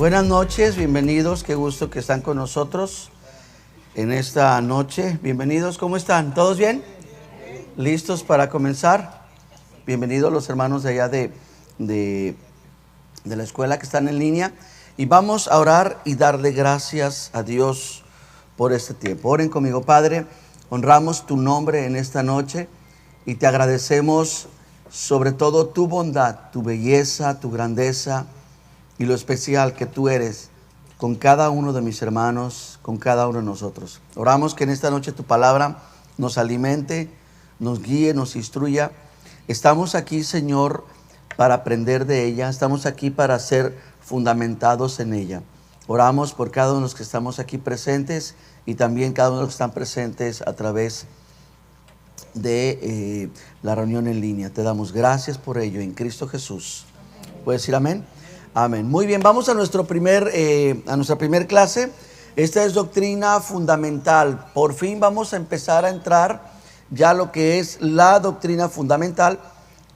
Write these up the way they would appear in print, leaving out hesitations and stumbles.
Buenas noches, bienvenidos, qué gusto que están con nosotros en esta noche. Bienvenidos, ¿cómo están? ¿Todos bien? ¿Listos para comenzar? Bienvenidos los hermanos de allá de la escuela que están en línea. Y vamos a orar y darle gracias a Dios por este tiempo. Oren conmigo, Padre, honramos tu nombre en esta noche y te agradecemos sobre todo tu bondad, tu belleza, tu grandeza y lo especial que tú eres con cada uno de mis hermanos, con cada uno de nosotros. Oramos que en esta noche tu palabra nos alimente, nos guíe, nos instruya. Estamos aquí, Señor, para aprender de ella. Estamos aquí para ser fundamentados en ella. Oramos por cada uno de los que estamos aquí presentes y también cada uno de los que están presentes a través de la reunión en línea. Te damos gracias por ello en Cristo Jesús. ¿Puedes decir amén? Amén. Muy bien, vamos a nuestra primer clase. Esta es doctrina fundamental. Por fin vamos a empezar a entrar ya lo que es la doctrina fundamental,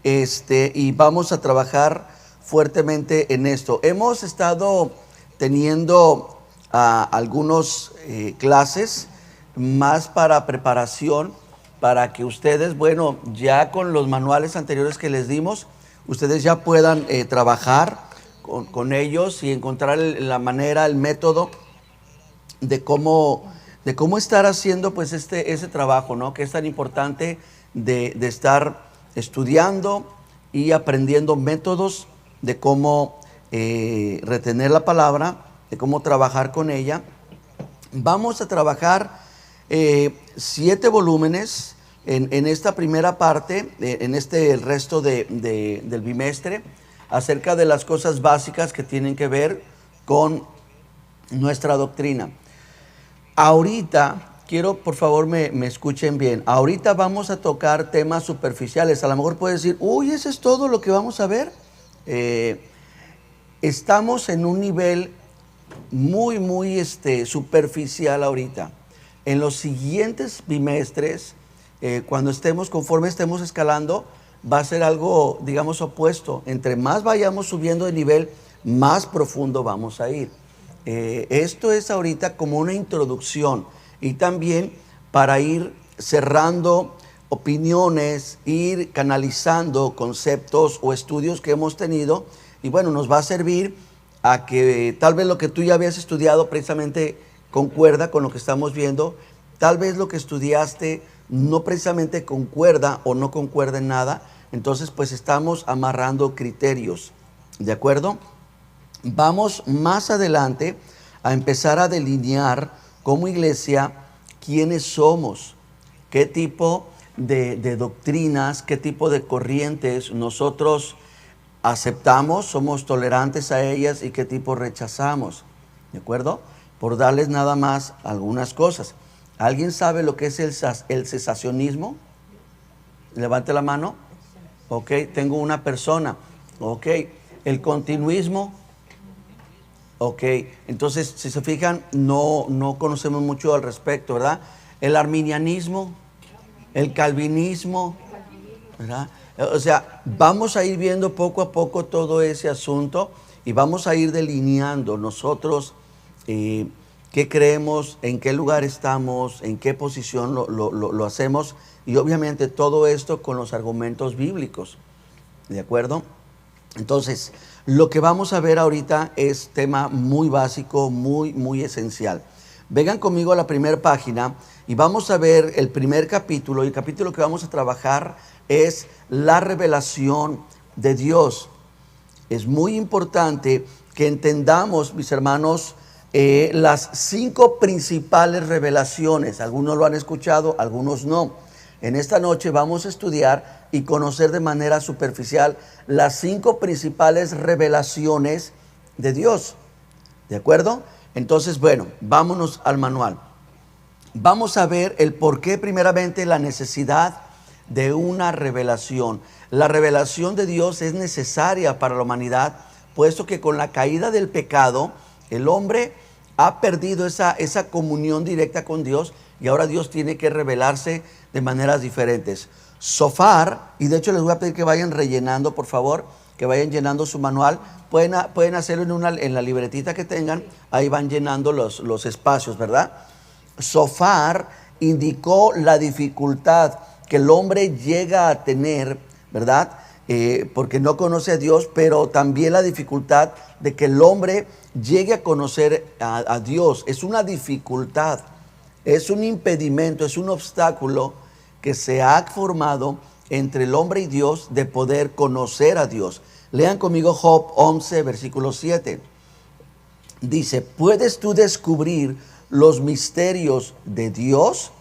y vamos a trabajar fuertemente en esto. Hemos estado teniendo algunas clases más para preparación, para que ustedes, bueno, ya con los manuales anteriores que les dimos, ustedes ya puedan trabajar con ellos y encontrar la manera, el método de cómo estar haciendo pues ese trabajo, ¿no? Que es tan importante de estar estudiando y aprendiendo métodos de cómo retener la palabra, de cómo trabajar con ella. Vamos a trabajar 7 volúmenes en esta primera parte, el resto del bimestre, acerca de las cosas básicas que tienen que ver con nuestra doctrina. Ahorita, quiero por favor me escuchen bien, ahorita vamos a tocar temas superficiales. A lo mejor puedes decir, uy, ¿eso es todo lo que vamos a ver? Estamos en un nivel muy superficial ahorita. En los siguientes bimestres, conforme estemos escalando, va a ser algo, digamos, opuesto. Entre más vayamos subiendo de nivel, más profundo vamos a ir. Esto es ahorita como una introducción y también para ir cerrando opiniones, ir canalizando conceptos o estudios que hemos tenido, y bueno, nos va a servir a que tal vez lo que tú ya habías estudiado precisamente concuerda con lo que estamos viendo, tal vez lo que estudiaste no precisamente concuerda o no concuerda en nada. Entonces pues estamos amarrando criterios, ¿de acuerdo? Vamos más adelante a empezar a delinear como iglesia quiénes somos, qué tipo de doctrinas, qué tipo de corrientes nosotros aceptamos, somos tolerantes a ellas y qué tipo rechazamos, ¿de acuerdo? Por darles nada más algunas cosas. ¿Alguien sabe lo que es el cesacionismo? Levante la mano. Ok, tengo una persona. Ok, el continuismo. Ok, entonces si se fijan, no conocemos mucho al respecto, ¿verdad? El arminianismo, el calvinismo, ¿verdad? O sea, vamos a ir viendo poco a poco todo ese asunto y vamos a ir delineando nosotros qué creemos, en qué lugar estamos, en qué posición lo hacemos, y obviamente todo esto con los argumentos bíblicos, ¿de acuerdo? Entonces, lo que vamos a ver ahorita es tema muy básico, muy esencial. Vengan conmigo a la primera página y vamos a ver el primer capítulo. Y el capítulo que vamos a trabajar es la revelación de Dios. Es muy importante que entendamos, mis hermanos, las 5 principales revelaciones. Algunos lo han escuchado, algunos no. En esta noche vamos a estudiar y conocer de manera superficial las 5 principales revelaciones de Dios. ¿De acuerdo? Entonces, bueno, vámonos al manual. Vamos a ver el por qué, primeramente, la necesidad de una revelación. La revelación de Dios es necesaria para la humanidad, puesto que con la caída del pecado, el hombre ha perdido esa comunión directa con Dios, y ahora Dios tiene que revelarse de maneras diferentes. Sofar, y de hecho les voy a pedir que vayan rellenando, por favor, que vayan llenando su manual. Pueden hacerlo en la libretita que tengan, ahí van llenando los espacios, ¿verdad? Sofar indicó la dificultad que el hombre llega a tener, ¿verdad? Porque no conoce a Dios, pero también la dificultad de que el hombre llegue a conocer a Dios. Es una dificultad, es un impedimento, es un obstáculo que se ha formado entre el hombre y Dios de poder conocer a Dios. Lean conmigo Job 11, versículo 7. Dice, ¿puedes tú descubrir los misterios de Dios?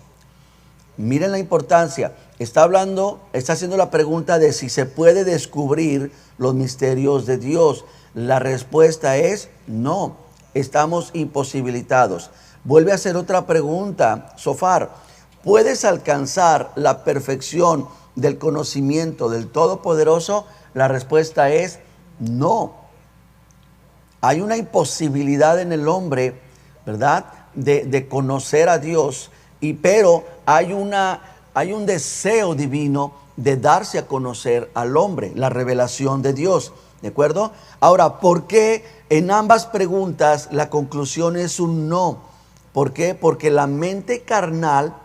Miren la importancia. Está haciendo la pregunta de si se puede descubrir los misterios de Dios. La respuesta es no, estamos imposibilitados. Vuelve a hacer otra pregunta, Sofar. ¿Puedes alcanzar la perfección del conocimiento del Todopoderoso? La respuesta es no. Hay una imposibilidad en el hombre, ¿verdad? De conocer a Dios, pero hay un deseo divino de darse a conocer al hombre, la revelación de Dios, ¿de acuerdo? Ahora, ¿por qué en ambas preguntas la conclusión es un no? ¿Por qué? Porque la mente carnal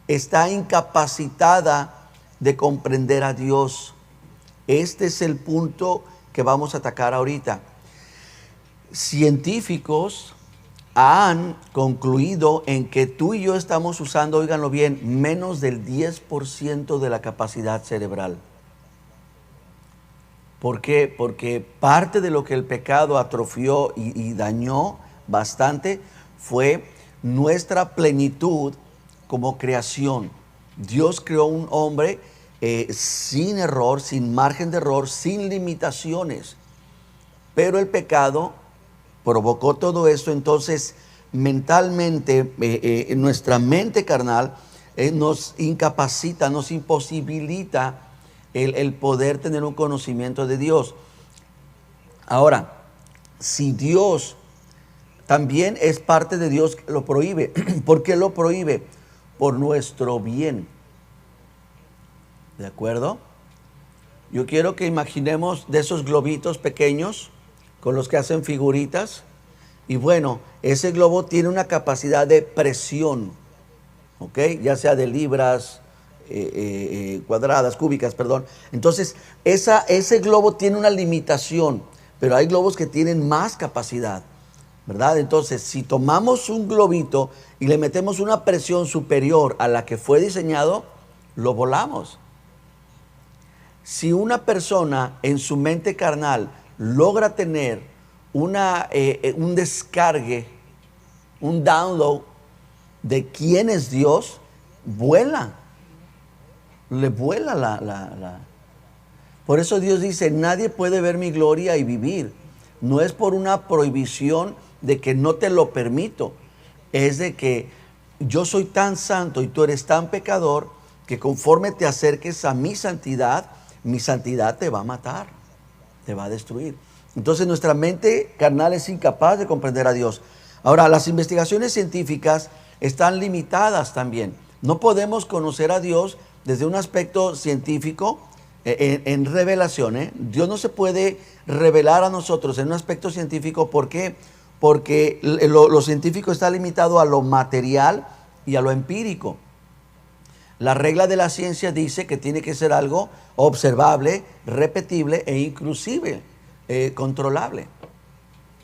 está incapacitada de comprender a Dios. Este es el punto que vamos a atacar ahorita. Científicos han concluido en que tú y yo estamos usando, óiganlo bien, menos del 10% de la capacidad cerebral. ¿Por qué? Porque parte de lo que el pecado atrofió y dañó bastante fue nuestra plenitud como creación. Dios creó un hombre sin error, sin margen de error, sin limitaciones. Pero el pecado provocó todo esto, entonces mentalmente, nuestra mente carnal nos incapacita, nos imposibilita el poder tener un conocimiento de Dios. Ahora, si Dios también es parte de Dios, lo prohíbe. ¿Por qué lo prohíbe? Por nuestro bien. ¿De acuerdo? Yo quiero que imaginemos de esos globitos pequeños con los que hacen figuritas. Y bueno, ese globo tiene una capacidad de presión, ¿ok? Ya sea de libras cuadradas, cúbicas, perdón. Entonces, ese globo tiene una limitación, pero hay globos que tienen más capacidad, ¿verdad? Entonces, si tomamos un globito y le metemos una presión superior a la que fue diseñado, lo volamos. Si una persona en su mente carnal logra tener un descargue, un download de quién es Dios, vuela. Le vuela Por eso Dios dice, nadie puede ver mi gloria y vivir. No es por una prohibición de que no te lo permito. Es de que yo soy tan santo y tú eres tan pecador que conforme te acerques a mi santidad te va a matar, te va a destruir. Entonces nuestra mente carnal es incapaz de comprender a Dios. Ahora, las investigaciones científicas están limitadas también. No podemos conocer a Dios desde un aspecto científico en revelación. Dios no se puede revelar a nosotros en un aspecto científico. ¿Por qué? Porque lo científico está limitado a lo material y a lo empírico. La regla de la ciencia dice que tiene que ser algo observable, repetible e inclusive controlable,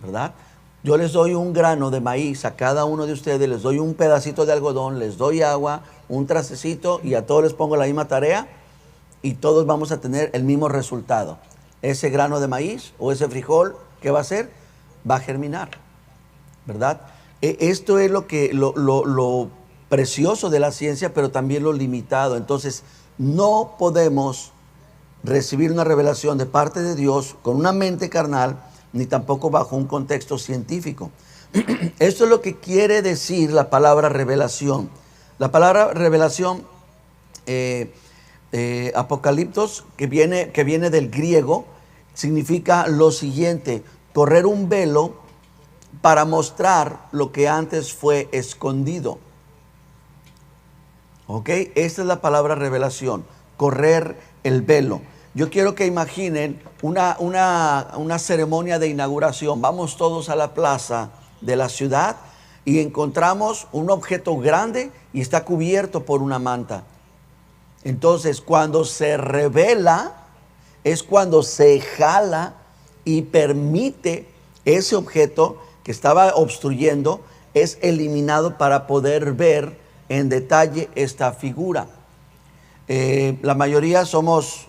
¿verdad? Yo les doy un grano de maíz a cada uno de ustedes, les doy un pedacito de algodón, les doy agua, un trastecito y a todos les pongo la misma tarea y todos vamos a tener el mismo resultado. Ese grano de maíz o ese frijol, ¿qué va a hacer? Va a germinar, ¿verdad? Esto es lo precioso de la ciencia, pero también lo limitado. Entonces, no podemos recibir una revelación de parte de Dios con una mente carnal, ni tampoco bajo un contexto científico. Esto es lo que quiere decir la palabra revelación. La palabra revelación, apocaliptos, que viene del griego, significa lo siguiente: correr un velo para mostrar lo que antes fue escondido. ¿Ok? Esta es la palabra revelación, correr el velo. Yo quiero que imaginen una ceremonia de inauguración. Vamos todos a la plaza de la ciudad y encontramos un objeto grande y está cubierto por una manta. Entonces, cuando se revela, es cuando se jala y permite ese objeto que estaba obstruyendo, es eliminado para poder ver en detalle esta figura. La mayoría somos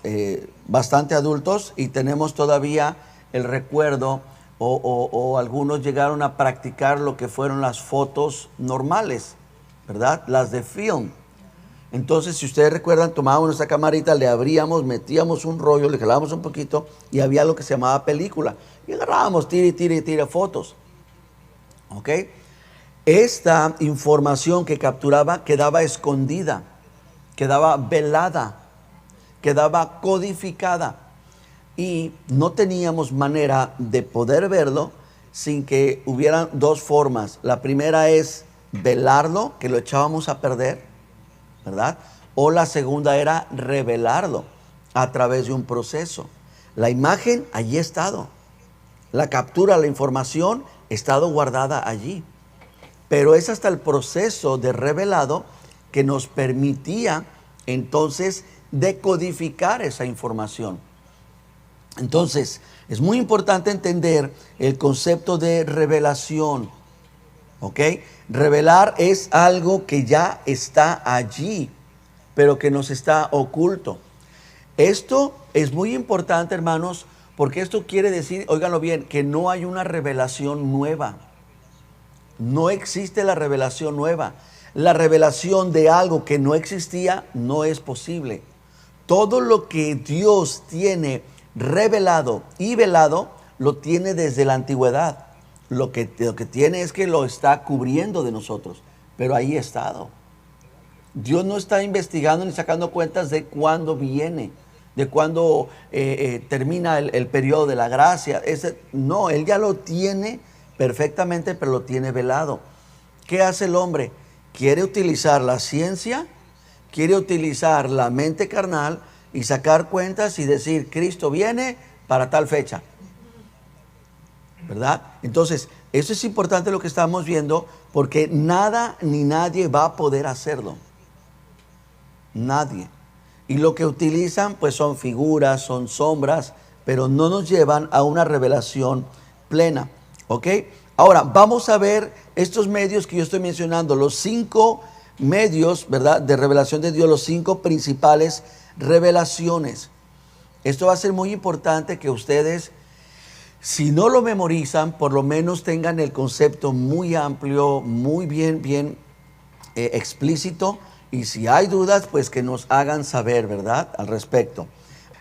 bastante adultos y tenemos todavía el recuerdo o algunos llegaron a practicar lo que fueron las fotos normales, ¿verdad? Las de film. Entonces, si ustedes recuerdan, tomábamos nuestra camarita, le abríamos, metíamos un rollo, le jalábamos un poquito y había lo que se llamaba película. Y agarrábamos, tira fotos. ¿Ok? Esta información que capturaba quedaba escondida, quedaba velada, quedaba codificada. Y no teníamos manera de poder verlo sin que hubieran dos formas. La primera es velarlo, que lo echábamos a perder, ¿verdad? O la segunda era revelarlo a través de un proceso. La imagen allí ha estado. La captura, la información ha estado guardada allí. Pero es hasta el proceso de revelado que nos permitía entonces decodificar esa información. Entonces, es muy importante entender el concepto de revelación. ¿Ok? Revelar es algo que ya está allí, pero que nos está oculto. Esto es muy importante, hermanos, porque esto quiere decir, óiganlo bien, que no hay una revelación nueva. No existe la revelación nueva. La revelación de algo que no existía no es posible. Todo lo que Dios tiene revelado y velado, lo tiene desde la antigüedad. Lo que tiene es que lo está cubriendo de nosotros, pero ahí ha estado. Dios no está investigando ni sacando cuentas de cuándo viene, de cuándo termina el periodo de la gracia. No, Él ya lo tiene perfectamente, pero lo tiene velado. ¿Qué hace el hombre? Quiere utilizar la ciencia, quiere utilizar la mente carnal y sacar cuentas y decir, Cristo viene para tal fecha, ¿verdad? Entonces, eso es importante lo que estamos viendo, porque nada ni nadie va a poder hacerlo. Nadie. Y lo que utilizan, pues son figuras, son sombras, pero no nos llevan a una revelación plena. ¿Ok? Ahora, vamos a ver estos medios que yo estoy mencionando, los 5 medios, ¿verdad?, de revelación de Dios, los 5 principales revelaciones. Esto va a ser muy importante que ustedes, si no lo memorizan, por lo menos tengan el concepto muy amplio, muy bien explícito. Y si hay dudas, pues que nos hagan saber, ¿verdad?, al respecto.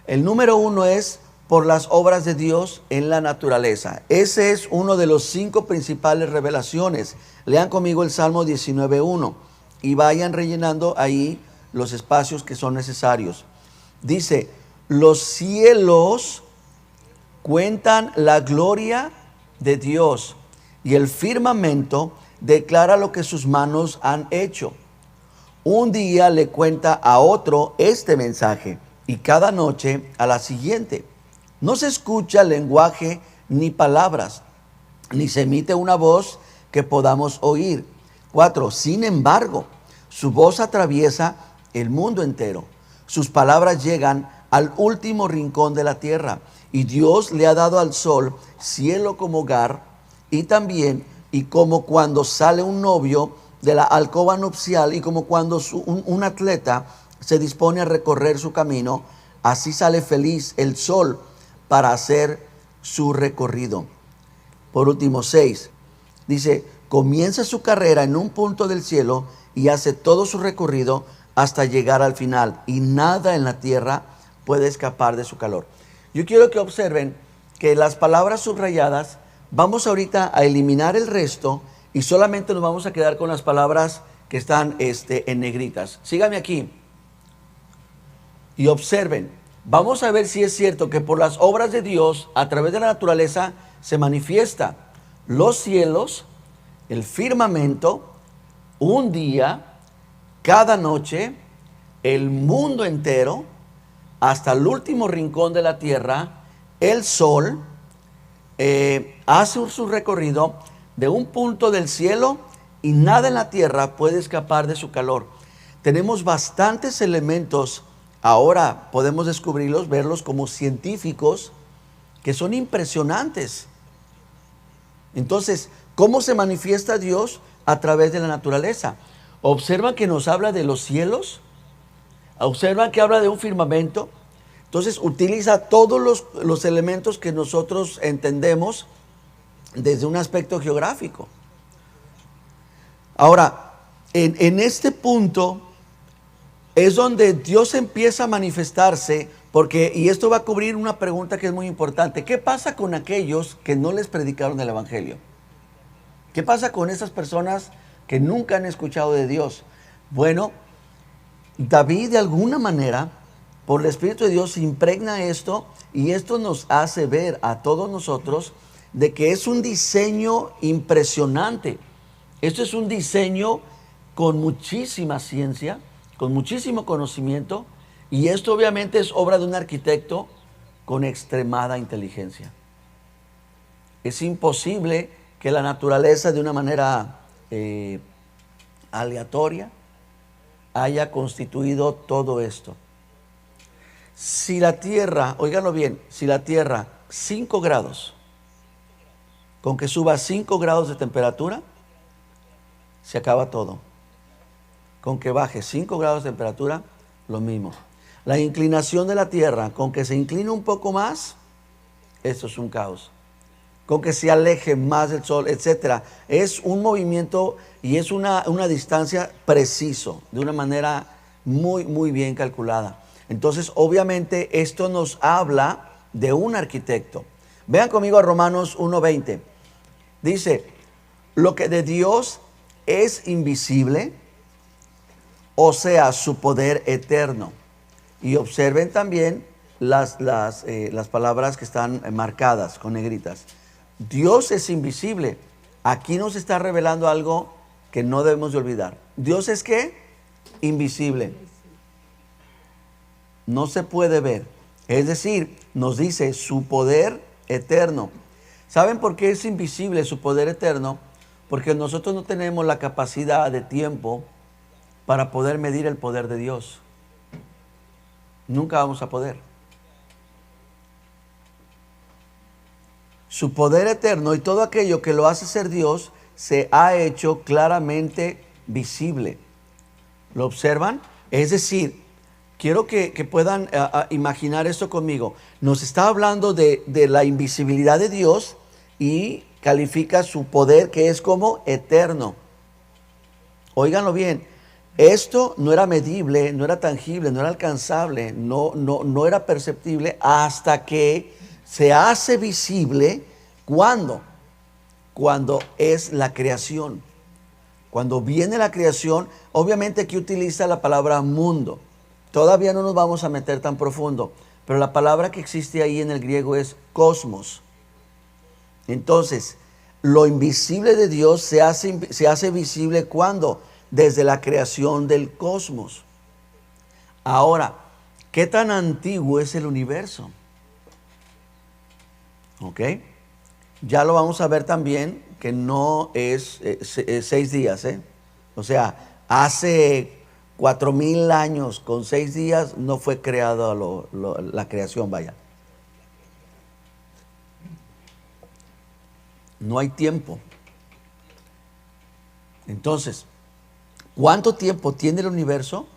El número 1 es por las obras de Dios en la naturaleza. Ese es uno de los 5 principales revelaciones. Lean conmigo el Salmo 19:1 y vayan rellenando ahí los espacios que son necesarios. Dice, los cielos cuentan la gloria de Dios y el firmamento declara lo que sus manos han hecho. Un día le cuenta a otro este mensaje y cada noche a la siguiente. No se escucha lenguaje ni palabras, ni se emite una voz que podamos oír. 4. Sin embargo, su voz atraviesa el mundo entero. Sus palabras llegan al último rincón de la tierra. Y Dios le ha dado al sol cielo como hogar y también, y como cuando sale un novio de la alcoba nupcial y como cuando un atleta se dispone a recorrer su camino, así sale feliz el sol para hacer su recorrido. Por último, 6. Dice, comienza su carrera en un punto del cielo y hace todo su recorrido hasta llegar al final. Y nada en la tierra puede escapar de su calor. Yo quiero que observen que las palabras subrayadas, vamos ahorita a eliminar el resto y solamente nos vamos a quedar con las palabras que están en negritas. Síganme aquí y observen. Vamos a ver si es cierto que por las obras de Dios, a través de la naturaleza, se manifiesta los cielos, el firmamento, un día, cada noche, el mundo entero, hasta el último rincón de la tierra, el sol hace su recorrido de un punto del cielo y nada en la tierra puede escapar de su calor. Tenemos bastantes elementos, ahora podemos descubrirlos, verlos como científicos, que son impresionantes. Entonces, ¿cómo se manifiesta Dios? A través de la naturaleza. Observan que nos habla de los cielos, observan que habla de un firmamento. Entonces utiliza todos los elementos que nosotros entendemos desde un aspecto geográfico. Ahora, en este punto es donde Dios empieza a manifestarse, porque, y esto va a cubrir una pregunta que es muy importante: ¿qué pasa con aquellos que no les predicaron el Evangelio? ¿Qué pasa con esas personas que nunca han escuchado de Dios? Bueno, David de alguna manera, por el Espíritu de Dios, impregna esto, y esto nos hace ver a todos nosotros de que es un diseño impresionante. Esto es un diseño con muchísima ciencia, con muchísimo conocimiento, y esto obviamente es obra de un arquitecto con extremada inteligencia. Es imposible que la naturaleza, de una manera aleatoria, haya constituido todo esto. Si la Tierra, óiganlo bien, si la Tierra 5 grados, con que suba 5 grados de temperatura, se acaba todo. Con que baje 5 grados de temperatura, lo mismo. La inclinación de la Tierra, con que se incline un poco más, esto es un caos. Con que se aleje más del Sol, etcétera. Es un movimiento y es una distancia preciso, de una manera muy, muy bien calculada. Entonces, obviamente, esto nos habla de un arquitecto. Vean conmigo a Romanos 1:20. Dice: lo que de Dios es invisible, o sea, su poder eterno. Y observen también las palabras que están marcadas con negritas. Dios es invisible. Aquí nos está revelando algo que no debemos de olvidar. ¿Dios es qué? Invisible. No se puede ver. Es decir, nos dice su poder eterno. ¿Saben por qué es invisible su poder eterno? Porque nosotros no tenemos la capacidad de tiempo para poder medir el poder de Dios. Nunca vamos a poder. Su poder eterno y todo aquello que lo hace ser Dios se ha hecho claramente visible. ¿Lo observan? Es decir, quiero que puedan imaginar esto conmigo. Nos está hablando de la invisibilidad de Dios y califica su poder, que es como eterno. Óiganlo bien. Esto no era medible, no era tangible, no era alcanzable, no era perceptible hasta que se hace visible. ¿Cuándo? Cuando es la creación. Cuando viene la creación, obviamente aquí utiliza la palabra mundo. Todavía no nos vamos a meter tan profundo, pero la palabra que existe ahí en el griego es cosmos. Entonces, lo invisible de Dios se hace visible ¿cuándo? Desde la creación del cosmos. Ahora, ¿qué tan antiguo es el universo? ¿Ok? Ya lo vamos a ver también, que no es 6 días, ¿eh? O sea, hace 4,000 años con 6 días no fue creado la creación, vaya. No hay tiempo. Entonces, ¿cuánto tiempo tiene el universo?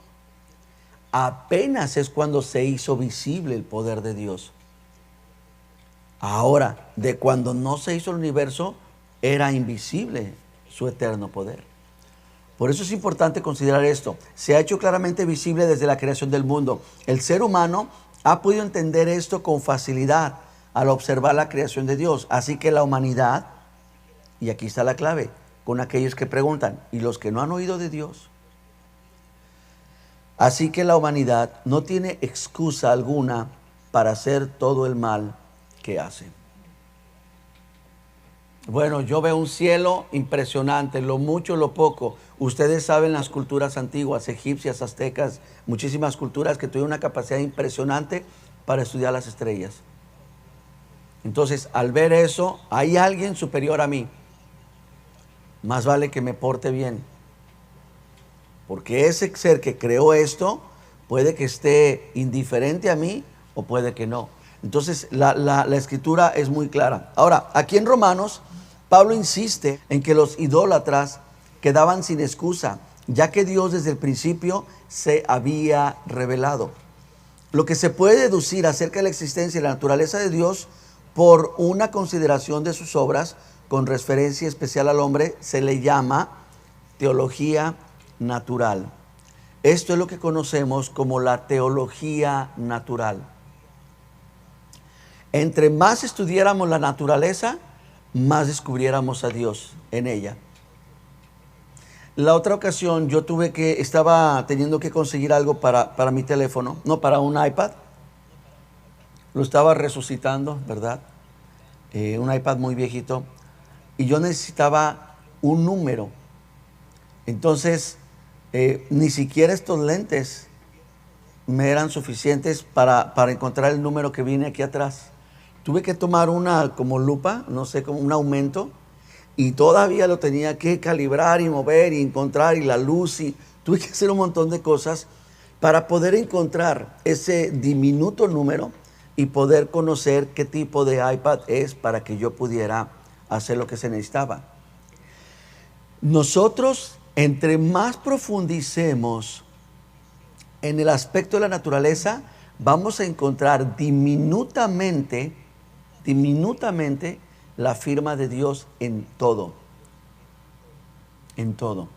Apenas es cuando se hizo visible el poder de Dios. Ahora, de cuando no se hizo el universo, era invisible su eterno poder. Por eso es importante considerar esto. Se ha hecho claramente visible desde la creación del mundo. El ser humano ha podido entender esto con facilidad al observar la creación de Dios. Así que la humanidad, y aquí está la clave, con aquellos que preguntan, ¿y los que no han oído de Dios? Así que la humanidad no tiene excusa alguna para hacer todo el mal que hace. Bueno, yo veo un cielo impresionante, lo mucho, lo poco. Ustedes saben las culturas antiguas, egipcias, aztecas, muchísimas culturas que tuvieron una capacidad impresionante para estudiar las estrellas. Entonces, al ver eso, hay alguien superior a mí. Más vale que me porte bien. Porque ese ser que creó esto puede que esté indiferente a mí o puede que no. Entonces la escritura es muy clara. Ahora, aquí en Romanos, Pablo insiste en que los idólatras quedaban sin excusa, ya que Dios desde el principio se había revelado. Lo que se puede deducir acerca de la existencia y la naturaleza de Dios por una consideración de sus obras con referencia especial al hombre se le llama teología natural. Esto es lo que conocemos como la teología natural. Entre más estudiáramos la naturaleza, más descubriéramos a Dios en ella. La otra ocasión estaba teniendo que conseguir algo para mi teléfono, no, para un iPad. Lo estaba resucitando, ¿verdad? Un iPad muy viejito. Y yo necesitaba un número. Entonces, ni siquiera estos lentes me eran suficientes para encontrar el número que viene aquí atrás. Tuve que tomar una como lupa, no sé, como un aumento. Y todavía lo tenía que calibrar y mover y encontrar y la luz y tuve que hacer un montón de cosas para poder encontrar ese diminuto número y poder conocer qué tipo de iPad es para que yo pudiera hacer lo que se necesitaba. Nosotros, entre más profundicemos en el aspecto de la naturaleza, vamos a encontrar diminutamente la firma de Dios en todo. En todo.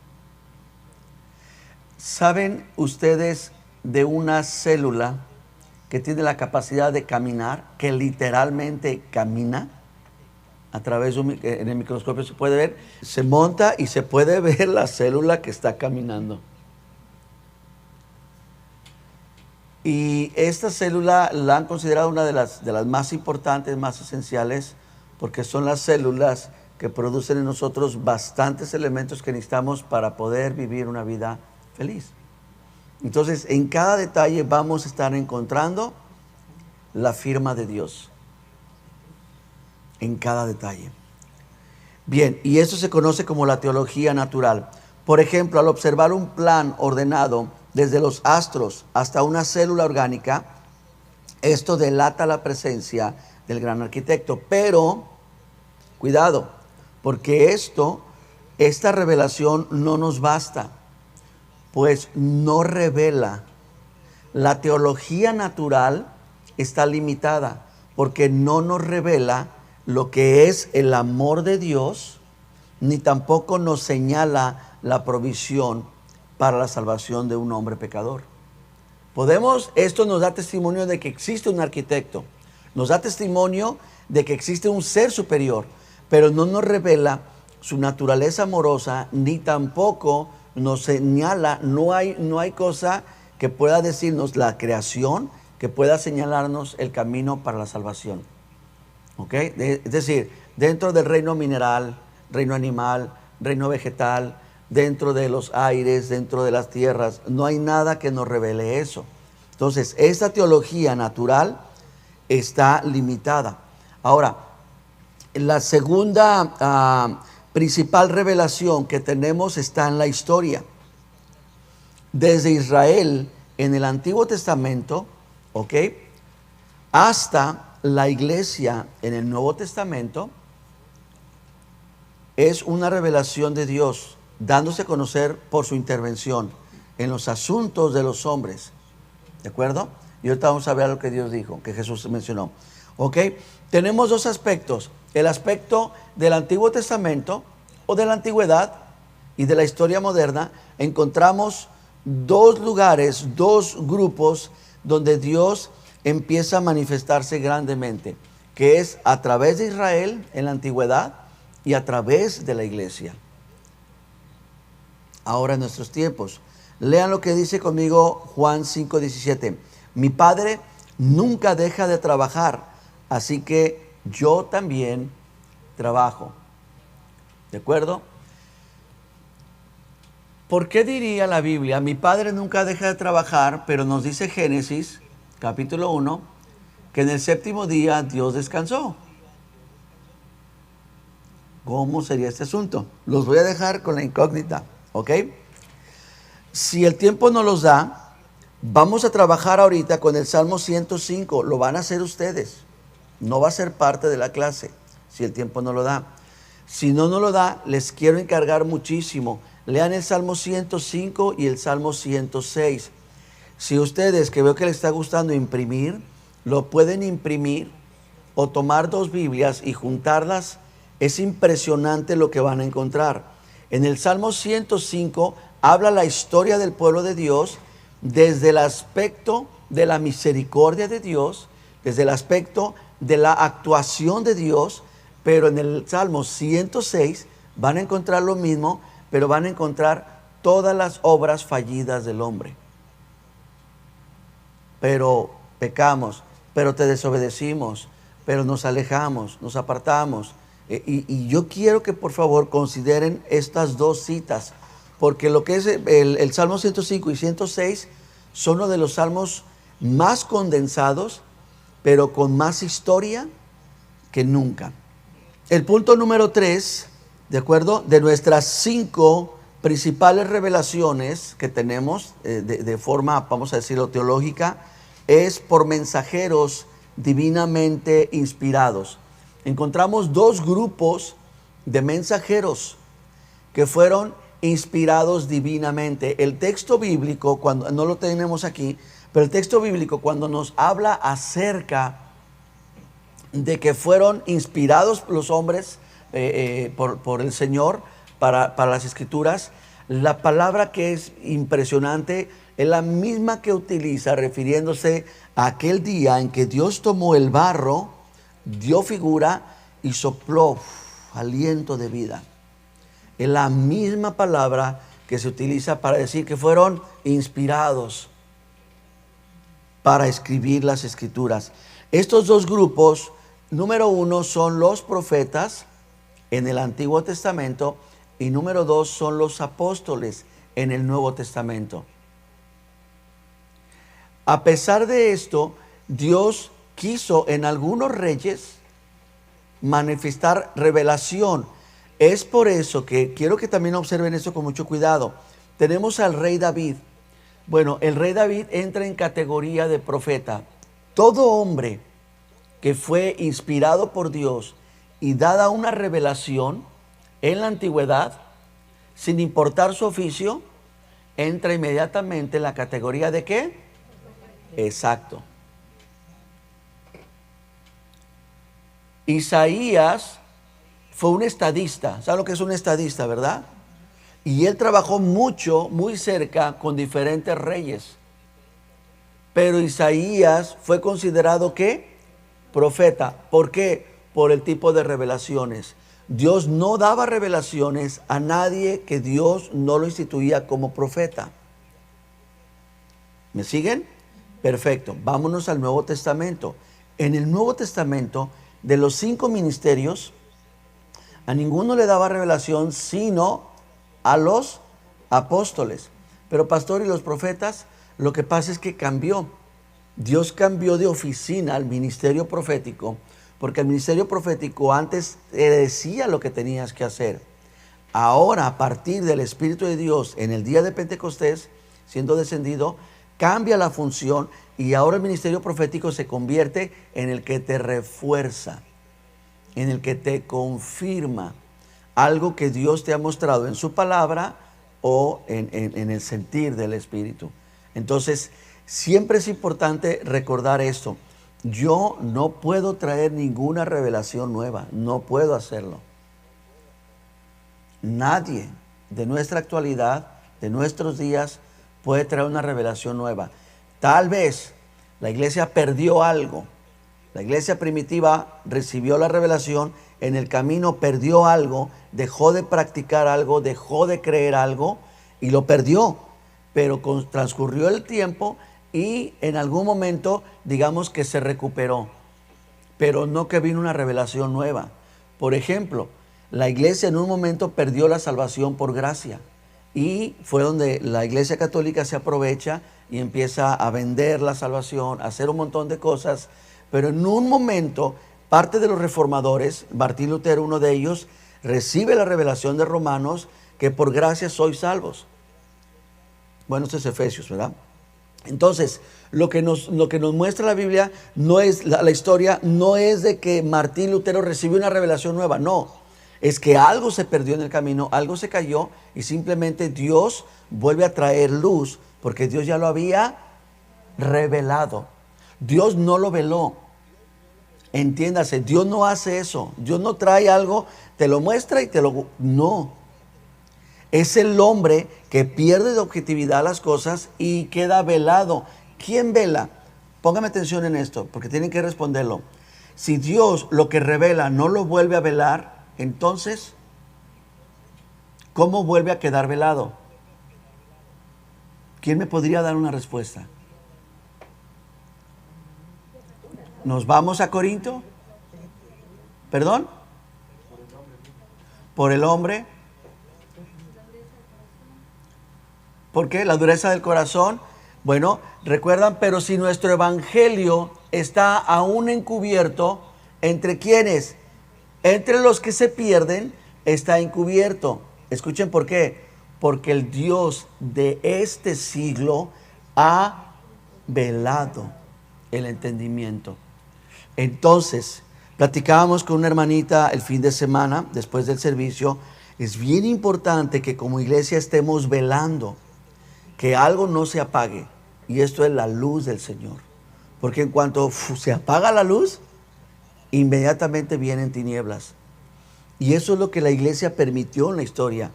¿Saben ustedes de una célula que tiene la capacidad de caminar, que literalmente camina? A través en el microscopio se puede ver, se monta y se puede ver la célula que está caminando. Y esta célula la han considerado una de las más importantes, más esenciales, porque son las células que producen en nosotros bastantes elementos que necesitamos para poder vivir una vida feliz. Entonces, en cada detalle vamos a estar encontrando la firma de Dios. En cada detalle. Bien, y eso se conoce como la teología natural. Por ejemplo, al observar un plan ordenado desde los astros hasta una célula orgánica, esto delata la presencia del gran arquitecto. Pero, cuidado, porque esta revelación no nos basta, pues no revela. La teología natural está limitada, porque no nos revela lo que es el amor de Dios, ni tampoco nos señala la provisión para la salvación de un hombre pecador. Esto nos da testimonio de que existe un arquitecto, nos da testimonio de que existe un ser superior, pero no nos revela su naturaleza amorosa, ni tampoco nos señala, no hay cosa que pueda decirnos la creación, que pueda señalarnos el camino para la salvación. ¿Ok? Es decir, dentro del reino mineral, reino animal, reino vegetal, dentro de los aires, dentro de las tierras, no hay nada que nos revele eso. Entonces, esta teología natural está limitada. Ahora, la segunda principal revelación que tenemos está en la historia. Desde Israel en el Antiguo Testamento, ¿ok?, hasta la iglesia en el Nuevo Testamento, es una revelación de Dios, dándose a conocer por su intervención en los asuntos de los hombres. ¿De acuerdo? Y ahorita vamos a ver lo que Dios dijo, que Jesús mencionó. ¿Ok? Tenemos dos aspectos. El aspecto del Antiguo Testamento o de la antigüedad y de la historia moderna. Encontramos dos lugares, dos grupos donde Dios empieza a manifestarse grandemente, que es a través de Israel en la antigüedad y a través de la iglesia. Ahora en nuestros tiempos, lean lo que dice conmigo Juan 5:17. Mi Padre nunca deja de trabajar, así que yo también trabajo. ¿De acuerdo? ¿Por qué diría la Biblia? Mi Padre nunca deja de trabajar, pero nos dice Génesis, capítulo 1, que en el séptimo día Dios descansó. ¿Cómo sería este asunto? Los voy a dejar con la incógnita, ¿ok? Si el tiempo no los da, vamos a trabajar ahorita con el Salmo 105. Lo van a hacer ustedes. No va a ser parte de la clase, si el tiempo no lo da. Si no lo da, les quiero encargar muchísimo. Lean el Salmo 105 y el Salmo 106. Si ustedes, que veo que les está gustando imprimir, lo pueden imprimir o tomar dos Biblias y juntarlas, es impresionante lo que van a encontrar. En el Salmo 105 habla la historia del pueblo de Dios desde el aspecto de la misericordia de Dios, desde el aspecto de la actuación de Dios, pero en el Salmo 106 van a encontrar lo mismo, pero van a encontrar todas las obras fallidas del hombre. Pero pecamos, pero te desobedecimos, pero nos alejamos, nos apartamos. Y yo quiero que por favor consideren estas dos citas, porque lo que es el Salmo 105 y 106 son uno de los salmos más condensados, pero con más historia que nunca. El punto número 3, ¿de acuerdo? De nuestras 5 principales revelaciones que tenemos de forma, vamos a decirlo, teológica, es por mensajeros divinamente inspirados. Encontramos 2 grupos de mensajeros que fueron inspirados divinamente. El texto bíblico, cuando no lo tenemos aquí, pero el texto bíblico cuando nos habla acerca de que fueron inspirados los hombres por el Señor para las Escrituras, la palabra que es impresionante es la misma que utiliza refiriéndose a aquel día en que Dios tomó el barro, dio figura y sopló aliento de vida. Es la misma palabra que se utiliza para decir que fueron inspirados para escribir las Escrituras. Estos 2 grupos, número 1 son los profetas en el Antiguo Testamento y número 2 son los apóstoles en el Nuevo Testamento. A pesar de esto, Dios quiso en algunos reyes manifestar revelación. Es por eso que quiero que también observen esto con mucho cuidado. Tenemos al rey David. Bueno, el rey David entra en categoría de profeta. Todo hombre que fue inspirado por Dios y dada una revelación en la antigüedad, sin importar su oficio, entra inmediatamente en la categoría de ¿qué? Exacto. Isaías fue un estadista. ¿Saben lo que es un estadista, verdad? Y él trabajó mucho, muy cerca con diferentes reyes. Pero Isaías fue considerado ¿qué? Profeta. ¿Por qué? Por el tipo de revelaciones. Dios no daba revelaciones a nadie que Dios no lo instituía como profeta. ¿Me siguen? Perfecto. Vámonos al Nuevo Testamento. En el Nuevo Testamento, de los 5 ministerios, a ninguno le daba revelación sino a los apóstoles. Pero pastor, ¿y los profetas? Lo que pasa es que cambió. Dios cambió de oficina al ministerio profético, porque el ministerio profético antes te decía lo que tenías que hacer. Ahora, a partir del Espíritu de Dios, en el día de Pentecostés, siendo descendido, cambia la función y ahora el ministerio profético se convierte en el que te refuerza, en el que te confirma algo que Dios te ha mostrado en su palabra o en el sentir del Espíritu. Entonces, siempre es importante recordar esto. Yo no puedo traer ninguna revelación nueva, no puedo hacerlo. Nadie de nuestra actualidad, de nuestros días, puede traer una revelación nueva. Tal vez la iglesia perdió algo. La iglesia primitiva recibió la revelación, en el camino perdió algo, dejó de practicar algo, dejó de creer algo y lo perdió. Pero transcurrió el tiempo y en algún momento, digamos que se recuperó. Pero no que vino una revelación nueva. Por ejemplo, La iglesia en un momento perdió la salvación por gracia y fue donde la iglesia católica se aprovecha y empieza a vender la salvación, a hacer un montón de cosas, pero en un momento parte de los reformadores, Martín Lutero, uno de ellos, recibe la revelación de Romanos que por gracia sois salvos. Bueno, esto es Efesios, ¿verdad? Entonces, lo que nos muestra la Biblia no es, la historia no es de que Martín Lutero recibió una revelación nueva, no. Es que algo se perdió en el camino, algo se cayó y simplemente Dios vuelve a traer luz porque Dios ya lo había revelado. Dios no lo veló. Entiéndase, Dios no hace eso. Dios no trae algo, te lo muestra y te lo... No. Es el hombre que pierde de objetividad las cosas y queda velado. ¿Quién vela? Póngame atención en esto, porque tienen que responderlo. Si Dios lo que revela no lo vuelve a velar, entonces, ¿cómo vuelve a quedar velado? ¿Quién me podría dar una respuesta? ¿Nos vamos a Corinto? ¿Perdón? Por el hombre. ¿Por qué? La dureza del corazón. Bueno, recuerdan, pero si nuestro evangelio está aún encubierto, ¿entre quiénes? Entre los que se pierden está encubierto. Escuchen por qué. Porque el Dios de este siglo ha velado el entendimiento. Entonces, platicábamos con una hermanita el fin de semana, después del servicio. Es bien importante que como iglesia estemos velando, que algo no se apague. Y esto es la luz del Señor. Porque en cuanto se apaga la luz, inmediatamente vienen tinieblas. Y eso es lo que la iglesia permitió en la historia.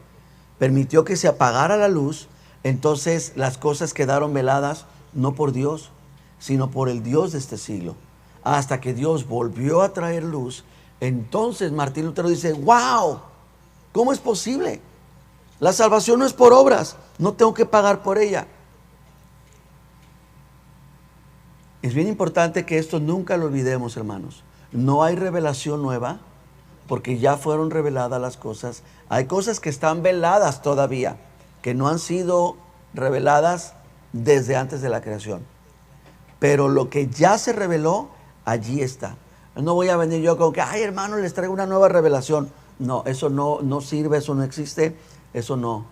Permitió que se apagara la luz. Entonces las cosas quedaron veladas no por Dios, sino por el Dios de este siglo. Hasta que Dios volvió a traer luz. Entonces Martín Lutero dice, wow, ¿cómo es posible? La salvación no es por obras, no tengo que pagar por ella. Es bien importante que esto nunca lo olvidemos, hermanos. No hay revelación nueva, porque ya fueron reveladas las cosas. Hay cosas que están veladas todavía, que no han sido reveladas desde antes de la creación. Pero lo que ya se reveló, allí está. No voy a venir yo con que, ay hermano, les traigo una nueva revelación. No, eso no sirve, eso no existe, eso no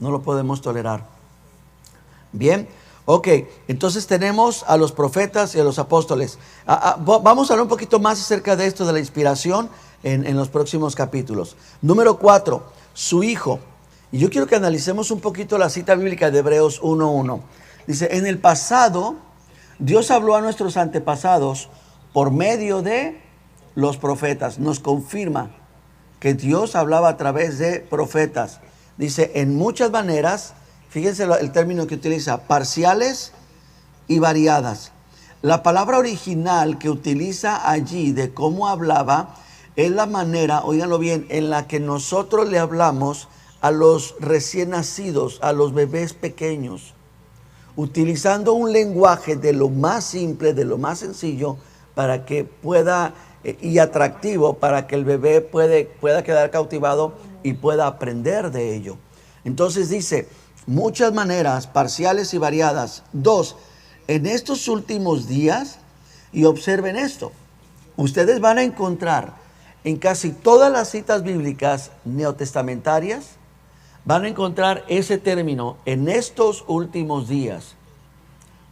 lo podemos tolerar. Bien, ok, entonces tenemos a los profetas y a los apóstoles. Vamos a hablar un poquito más acerca de esto, de la inspiración, en los próximos capítulos. Número 4, su hijo. Y yo quiero que analicemos un poquito la cita bíblica de Hebreos 1:1. Dice, en el pasado, Dios habló a nuestros antepasados por medio de los profetas. Nos confirma que Dios hablaba a través de profetas. Dice, en muchas maneras, fíjense el término que utiliza, parciales y variadas. La palabra original que utiliza allí de cómo hablaba es la manera, óiganlo bien, en la que nosotros le hablamos a los recién nacidos, a los bebés pequeños, utilizando un lenguaje de lo más simple, de lo más sencillo, para que pueda, y atractivo, para que el bebé pueda quedar cautivado y pueda aprender de ello. Entonces dice, muchas maneras, parciales y variadas. 2, en estos últimos días, y observen esto, ustedes van a encontrar en casi todas las citas bíblicas neotestamentarias, van a encontrar ese término, en estos últimos días.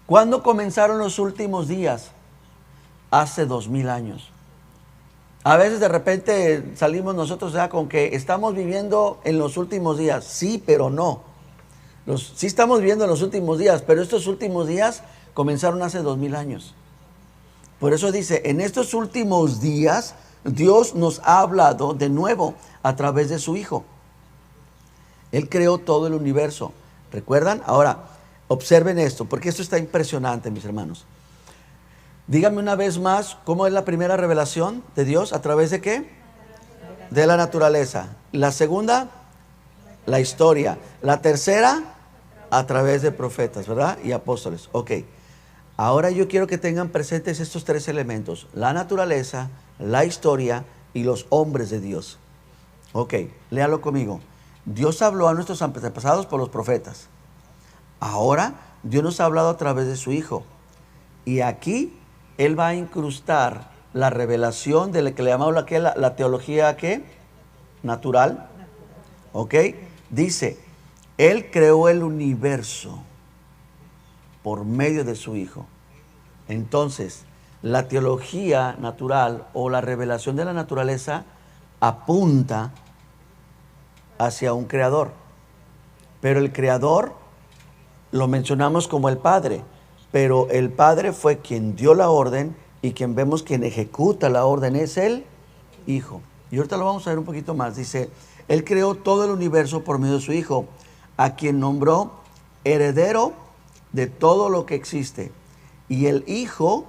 ¿Cuándo comenzaron los últimos días? Hace 2000 años. A veces de repente salimos nosotros ya con que estamos viviendo en los últimos días. Sí, pero no. Sí estamos viviendo en los últimos días, pero estos últimos días comenzaron hace 2000 años. Por eso dice, en estos últimos días, Dios nos ha hablado de nuevo a través de su Hijo. Él creó todo el universo. ¿Recuerdan? Ahora, observen esto, porque esto está impresionante, mis hermanos. Díganme una vez más, ¿cómo es la primera revelación de Dios? ¿A través de qué? De la naturaleza. La segunda, la historia. La tercera, a través de profetas, ¿verdad? Y apóstoles. Ok. Ahora yo quiero que tengan presentes estos tres elementos. La naturaleza, la historia y los hombres de Dios. Ok, léalo conmigo. Dios habló a nuestros antepasados por los profetas. Ahora Dios nos ha hablado a través de su Hijo. Y aquí Él va a incrustar la revelación de lo que le llamamos la teología ¿qué? Natural. ¿Ok? Dice, Él creó el universo por medio de su Hijo. Entonces, la teología natural o la revelación de la naturaleza apunta hacia un creador. Pero el creador lo mencionamos como el Padre, pero el Padre fue quien dio la orden y quien ejecuta la orden es el Hijo. Y ahorita lo vamos a ver un poquito más. Dice, Él creó todo el universo por medio de su Hijo, a quien nombró heredero de todo lo que existe. Y el Hijo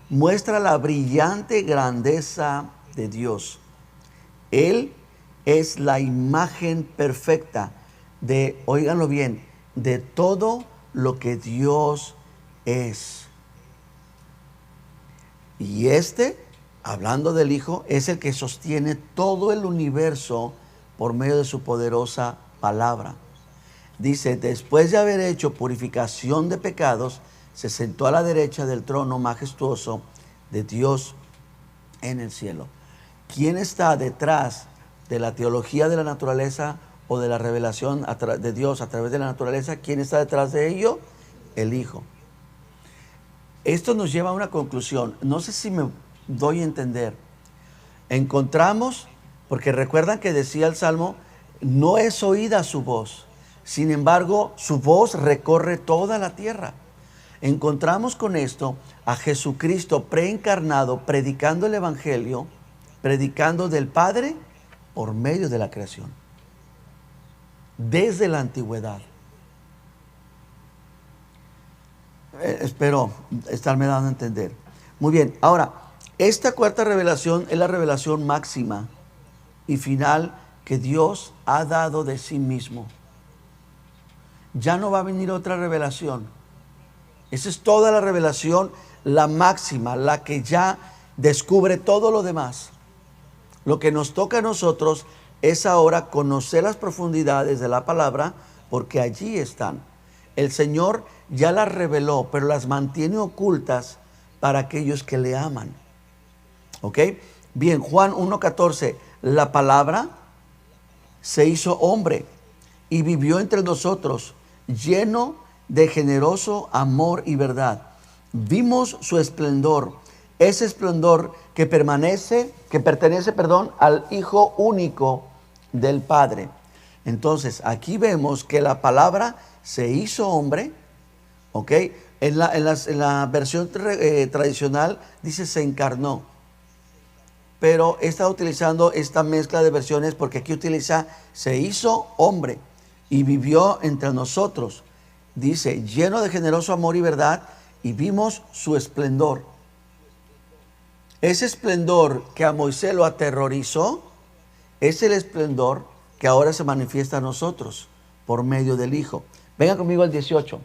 muestra la brillante grandeza de Dios. Él es la imagen perfecta de, óiganlo bien, de todo lo que Dios es. Y hablando del Hijo, es el que sostiene todo el universo por medio de su poderosa palabra. Dice, después de haber hecho purificación de pecados, se sentó a la derecha del trono majestuoso de Dios en el cielo. ¿Quién está detrás de la teología de la naturaleza o de la revelación de Dios a través de la naturaleza? ¿Quién está detrás de ello? El Hijo. Esto nos lleva a una conclusión. No sé si me doy a entender. Encontramos, porque recuerdan que decía el Salmo, no es oída su voz. Sin embargo, su voz recorre toda la tierra. Encontramos con esto a Jesucristo preencarnado, predicando el Evangelio, predicando del Padre por medio de la creación, desde la antigüedad. Espero estarme dando a entender. Muy bien, ahora, esta cuarta revelación es la revelación máxima y final que Dios ha dado de sí mismo. Ya no va a venir otra revelación. Esa es toda la revelación, la máxima, la que ya descubre todo lo demás. Lo que nos toca a nosotros es ahora conocer las profundidades de la palabra, porque allí están. El Señor ya las reveló, pero las mantiene ocultas para aquellos que le aman. ¿Ok? Bien, Juan 1:14, la palabra se hizo hombre y vivió entre nosotros, lleno de generoso amor y verdad. Vimos su esplendor, ese esplendor que pertenece, al Hijo único del Padre. Entonces, aquí vemos que la palabra se hizo hombre, ¿ok? En la versión tradicional dice se encarnó, pero está utilizando esta mezcla de versiones porque aquí utiliza se hizo hombre y vivió entre nosotros. Dice, lleno de generoso amor y verdad, y vimos su esplendor. Ese esplendor que a Moisés lo aterrorizó, es el esplendor que ahora se manifiesta a nosotros por medio del Hijo. Vengan conmigo al 18.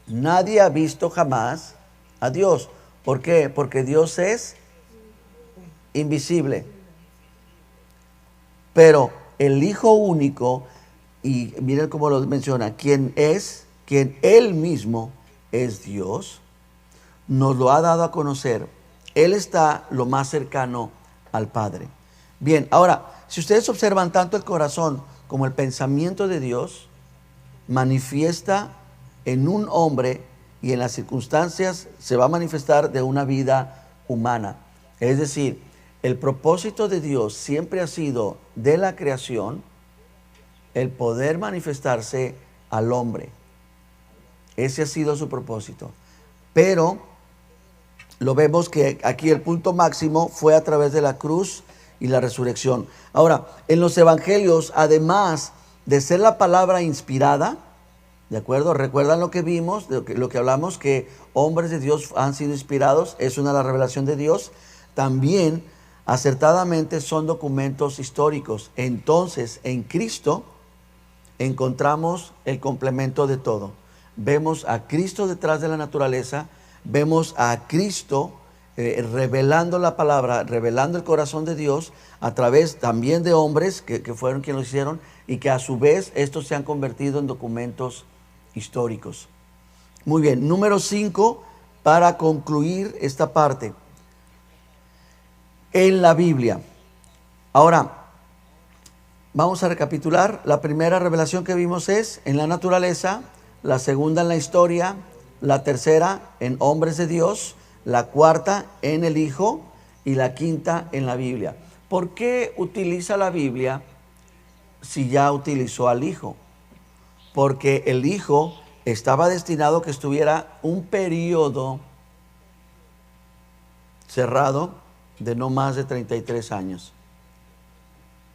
Nadie ha visto jamás a Dios. ¿Por qué? Porque Dios es invisible. Pero el Hijo único, y miren cómo lo menciona, quien Él mismo es Dios, nos lo ha dado a conocer. Él está lo más cercano al Padre. Bien, ahora, si ustedes observan tanto el corazón como el pensamiento de Dios, manifiesta en un hombre y en las circunstancias se va a manifestar de una vida humana. Es decir, el propósito de Dios siempre ha sido de la creación el poder manifestarse al hombre. Ese ha sido su propósito. Pero lo vemos que aquí el punto máximo fue a través de la cruz y la resurrección. Ahora, en los evangelios, además de ser la palabra inspirada, ¿de acuerdo? ¿Recuerdan lo que vimos, lo que hablamos, que hombres de Dios han sido inspirados? Es una de las revelaciones de Dios. También, acertadamente, son documentos históricos. Entonces, en Cristo encontramos el complemento de todo. Vemos a Cristo detrás de la naturaleza, vemos a Cristo revelando la palabra, revelando el corazón de Dios a través también de hombres que fueron quienes lo hicieron y que a su vez estos se han convertido en documentos históricos. Muy bien, número 5, para concluir esta parte. En la Biblia. Ahora, vamos a recapitular. La primera revelación que vimos es en la naturaleza, la segunda en la historia, la tercera en hombres de Dios, la cuarta en el Hijo y la quinta en la Biblia. ¿Por qué utiliza la Biblia si ya utilizó al Hijo? Porque el Hijo estaba destinado a que estuviera un periodo cerrado de no más de 33 años.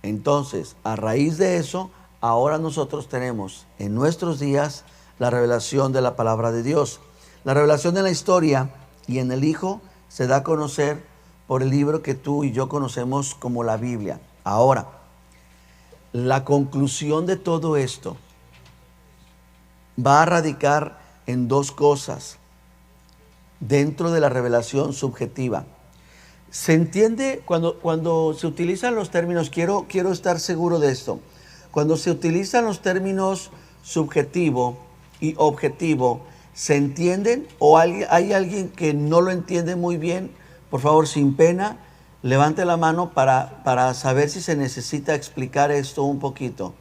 Entonces, a raíz de eso, ahora nosotros tenemos en nuestros días la revelación de la palabra de Dios. La revelación de la historia y en el Hijo se da a conocer por el libro que tú y yo conocemos como la Biblia. Ahora, la conclusión de todo esto va a radicar en dos cosas dentro de la revelación subjetiva. Se entiende cuando se utilizan los términos, quiero estar seguro de esto, cuando se utilizan los términos subjetivo y objetivo, ¿se entienden o hay alguien que no lo entiende muy bien? Por favor, sin pena, levante la mano para saber si se necesita explicar esto un poquito.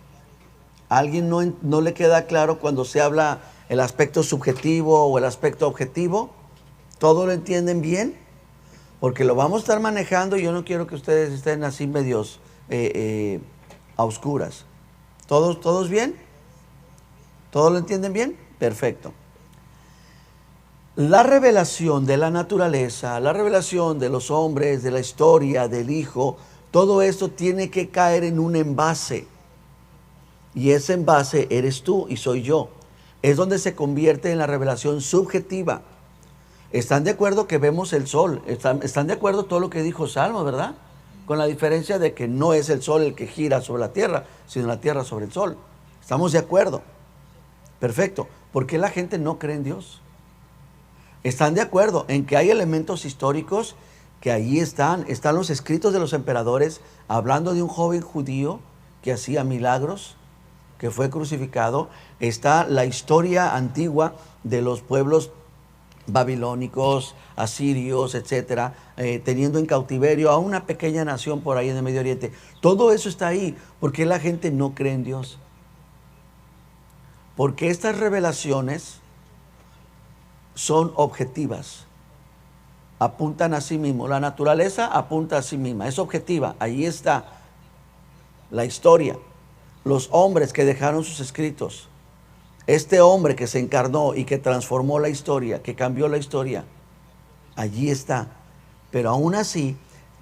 ¿A alguien no le queda claro cuando se habla el aspecto subjetivo o el aspecto objetivo? ¿Todo lo entienden bien? Porque lo vamos a estar manejando y yo no quiero que ustedes estén así medios a oscuras. ¿Todos bien? ¿Todos lo entienden bien? Perfecto. La revelación de la naturaleza, la revelación de los hombres, de la historia, del Hijo, todo esto tiene que caer en un envase. Y ese envase eres tú y soy yo. Es donde se convierte en la revelación subjetiva. ¿Están de acuerdo que vemos el sol? ¿Están de acuerdo todo lo que dijo Salmo, verdad? Con la diferencia de que no es el sol el que gira sobre la tierra, sino la tierra sobre el sol. ¿Estamos de acuerdo? Perfecto. ¿Por qué la gente no cree en Dios? ¿Están de acuerdo en que hay elementos históricos que allí están los escritos de los emperadores hablando de un joven judío que hacía milagros, que fue crucificado? Está la historia antigua de los pueblos babilónicos, asirios, etcétera, teniendo en cautiverio a una pequeña nación por ahí en el Medio Oriente. Todo eso está ahí. ¿Por qué la gente no cree en Dios? Porque estas revelaciones son objetivas, apuntan a sí mismo. La naturaleza apunta a sí misma, es objetiva. Ahí está la historia, los hombres que dejaron sus escritos, este hombre que se encarnó y que transformó la historia, que cambió la historia, allí está. Pero aún así,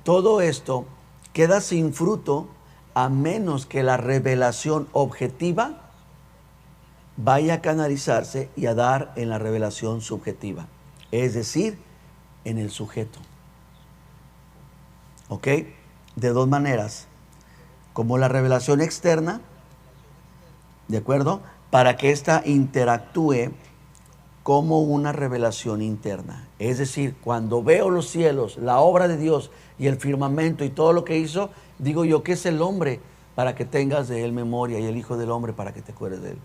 todo esto queda sin fruto a menos que la revelación objetiva vaya a canalizarse y a dar en la revelación subjetiva, es decir, en el sujeto. ¿Ok? De dos maneras, como la revelación externa, ¿de acuerdo? Para que ésta interactúe como una revelación interna. Es decir, cuando veo los cielos, la obra de Dios y el firmamento y todo lo que hizo, digo yo, ¿qué es el hombre para que tengas de él memoria y el Hijo del Hombre para que te acuerdes de él?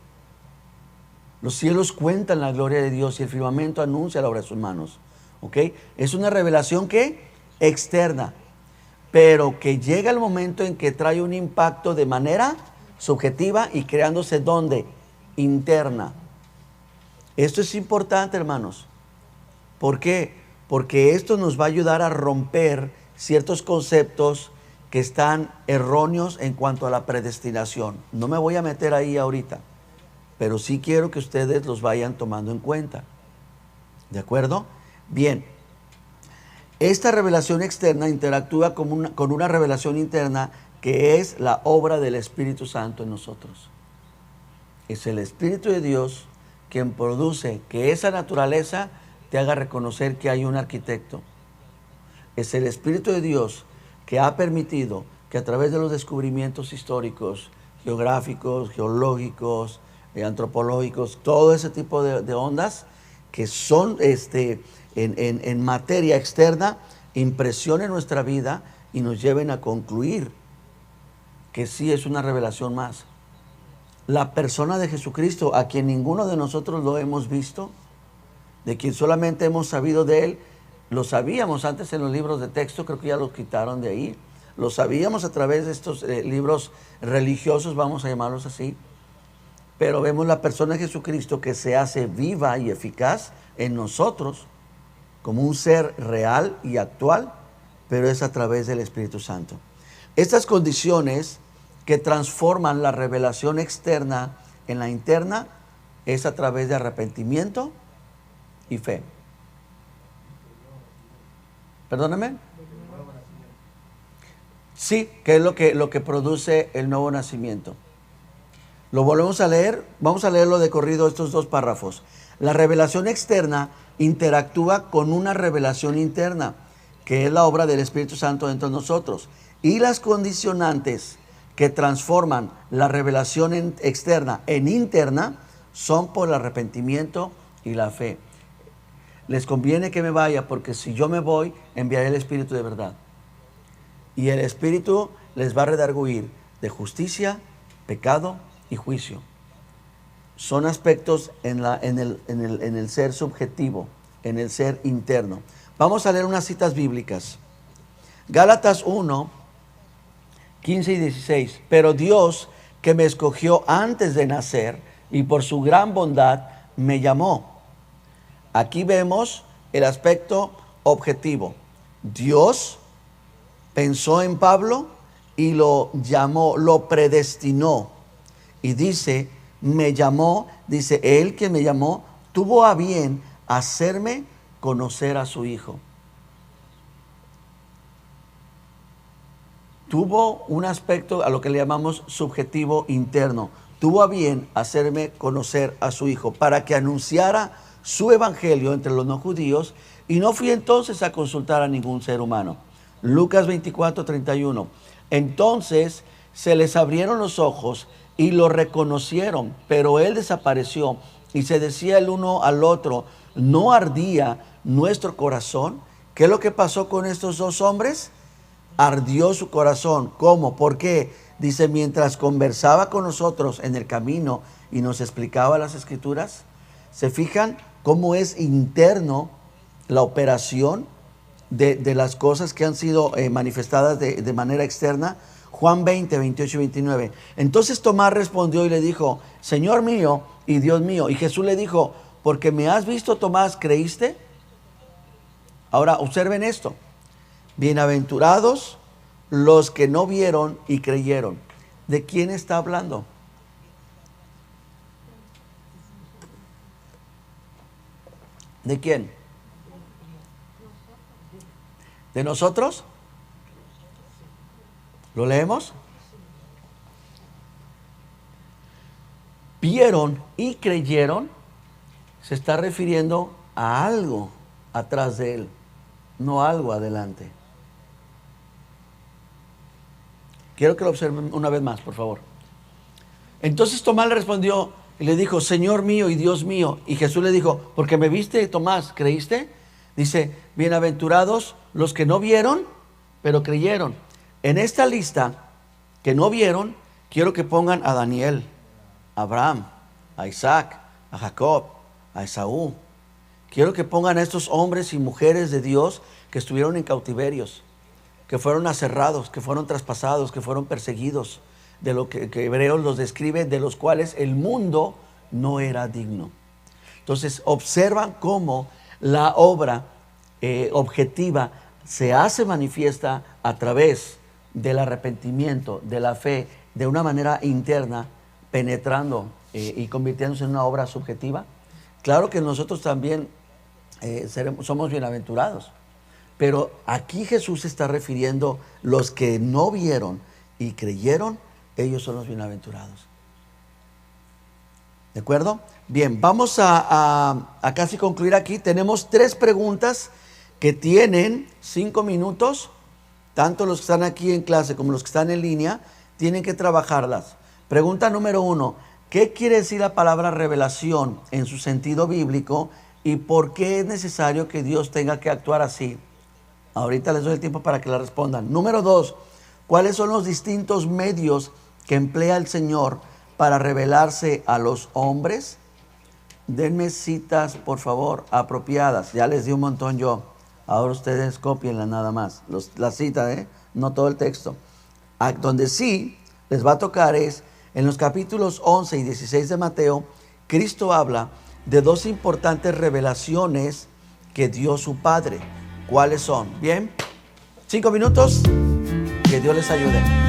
Los cielos cuentan la gloria de Dios y el firmamento anuncia la obra de sus manos. ¿Ok? Es una revelación que externa, pero que llega el momento en que trae un impacto de manera subjetiva y creándose ¿dónde? Interna. Esto es importante, hermanos. ¿Por qué? Porque esto nos va a ayudar a romper ciertos conceptos que están erróneos en cuanto a la predestinación. No me voy a meter ahí ahorita, pero sí quiero que ustedes los vayan tomando en cuenta. ¿De acuerdo? Bien. Esta revelación externa interactúa con una revelación interna que es la obra del Espíritu Santo en nosotros. Es el Espíritu de Dios quien produce que esa naturaleza te haga reconocer que hay un arquitecto. Es el Espíritu de Dios que ha permitido que a través de los descubrimientos históricos, geográficos, geológicos, antropológicos, todo ese tipo de ondas, que son en materia externa, impresionen nuestra vida y nos lleven a concluir que sí es una revelación más. La persona de Jesucristo, a quien ninguno de nosotros lo hemos visto, de quien solamente hemos sabido de Él, lo sabíamos antes en los libros de texto, creo que ya los quitaron de ahí, lo sabíamos a través de estos libros religiosos, vamos a llamarlos así, pero vemos la persona de Jesucristo que se hace viva y eficaz en nosotros, como un ser real y actual, pero es a través del Espíritu Santo. Estas condiciones que transforman la revelación externa en la interna es a través de arrepentimiento y fe. Perdóname. Sí, que es lo que produce el nuevo nacimiento. Lo volvemos a leer, vamos a leerlo de corrido estos dos párrafos. La revelación externa interactúa con una revelación interna, que es la obra del Espíritu Santo dentro de nosotros. Y las condicionantes que transforman la revelación externa en interna son por el arrepentimiento y la fe. Les conviene que me vaya, porque si yo me voy, enviaré el Espíritu de verdad. Y el Espíritu les va a redarguir de justicia, pecado y juicio. Son aspectos en el ser subjetivo, en el ser interno. Vamos a leer unas citas bíblicas. Gálatas 1, 15 y 16. Pero Dios, que me escogió antes de nacer y por su gran bondad me llamó. Aquí vemos el aspecto objetivo. Dios pensó en Pablo y lo llamó, lo predestinó. Y dice, me llamó, dice, él que me llamó, tuvo a bien hacerme conocer a su Hijo. Tuvo un aspecto a lo que le llamamos subjetivo interno. Tuvo a bien hacerme conocer a su Hijo para que anunciara su evangelio entre los no judíos, y no fui entonces a consultar a ningún ser humano. Lucas 24, 31. Entonces se les abrieron los ojos y lo reconocieron, pero él desapareció, y se decía el uno al otro, ¿no ardía nuestro corazón? ¿Qué es lo que pasó con estos dos hombres? Ardió su corazón. ¿Cómo? ¿Por qué? Dice, mientras conversaba con nosotros en el camino y nos explicaba las Escrituras. ¿Se fijan cómo es interno la operación de las cosas que han sido manifestadas de manera externa? Juan 20, 28 y 29. Entonces Tomás respondió y le dijo, Señor mío y Dios mío. Y Jesús le dijo, porque me has visto, Tomás, ¿creíste? Ahora observen esto. Bienaventurados los que no vieron y creyeron. ¿De quién está hablando? ¿De quién? ¿De nosotros? ¿Lo leemos? Vieron y creyeron, se está refiriendo a algo atrás de él, no a algo adelante. Quiero que lo observen una vez más, por favor. Entonces Tomás le respondió y le dijo, Señor mío y Dios mío. Y Jesús le dijo, porque me viste, Tomás, ¿creíste? Dice, bienaventurados los que no vieron, pero creyeron. En esta lista que no vieron, quiero que pongan a Daniel, a Abraham, a Isaac, a Jacob, a Esaú. Quiero que pongan a estos hombres y mujeres de Dios que estuvieron en cautiverios, que fueron aserrados, que fueron traspasados, que fueron perseguidos, de lo que Hebreos los describe, de los cuales el mundo no era digno. Entonces observan cómo la obra objetiva se hace manifiesta a través del arrepentimiento, de la fe, de una manera interna, penetrando y convirtiéndose en una obra subjetiva. Claro que nosotros también somos bienaventurados, pero aquí Jesús se está refiriendo los que no vieron y creyeron, ellos son los bienaventurados. ¿De acuerdo? Bien, vamos a casi concluir aquí. Tenemos 3 preguntas que tienen 5 minutos. Tanto los que están aquí en clase como los que están en línea tienen que trabajarlas. Pregunta número 1. ¿Qué quiere decir la palabra revelación en su sentido bíblico ¿Y por qué es necesario que Dios tenga que actuar así? Ahorita les doy el tiempo para que la respondan. Número 2, ¿cuáles son los distintos medios que emplea el Señor para revelarse a los hombres? Denme citas, por favor, apropiadas. Ya les di un montón yo. Ahora ustedes cópienla nada más. La cita, no todo el texto. Donde sí les va a tocar es en los capítulos 11 y 16 de Mateo. Cristo habla de dos importantes revelaciones que dio su Padre. ¿Cuáles son? Bien, 5 minutos. Que Dios les ayude.